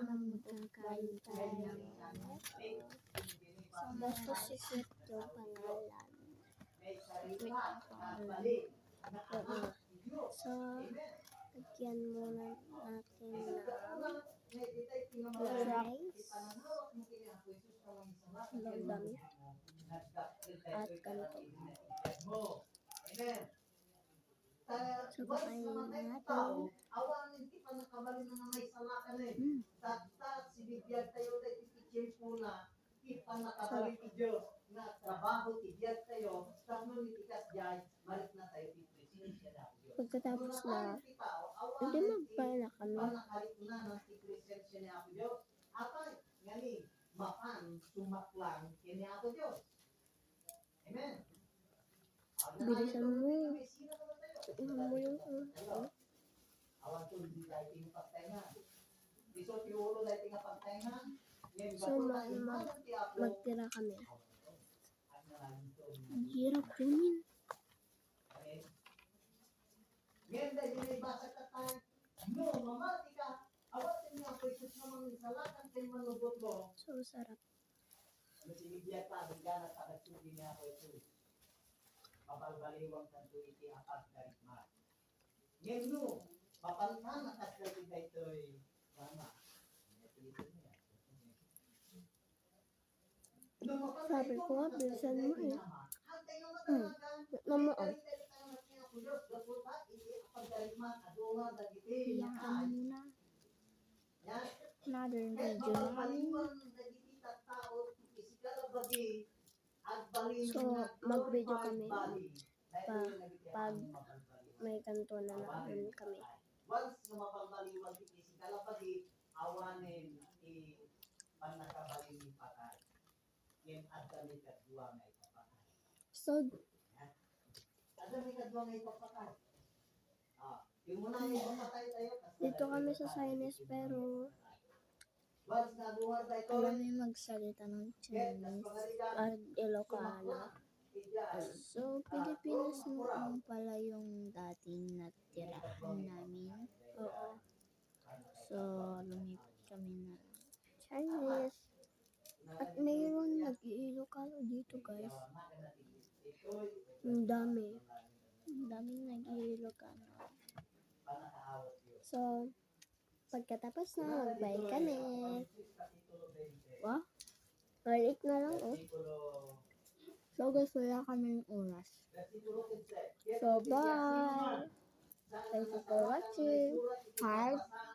naman magkakain tayo ng basta sisit yung pangalan. So, lagyan muna natin ng rice, dami at ganito. So, kakainin natin. Pagkatapos na, hindi magpain na kami. Bilisan mo. Iwan mo yung So, magtira kami. Hirap kunin. So, sarap. Sabi ko nga, bilisan mo eh. Naman oh. Iyakan mo na. Another video naman. So, mag-video kami pag may kanto na naman kami. So, dito kami sa Chinese pero alam mo magsalita ng Chinese at Ilocano. So, Pilipinas noon pala yung dating natirahan namin. Oo. So, lumipat kami na Chinese. At mayroon nag-Ilocano dito, guys. Ang dami. Ang daming nag-Ilocano. So, pagkatapos na, mag-bye kami. Wow? Balik na lang, oh. So, guys, wala kami ng oras. So, bye! Thank you for watching. Heart.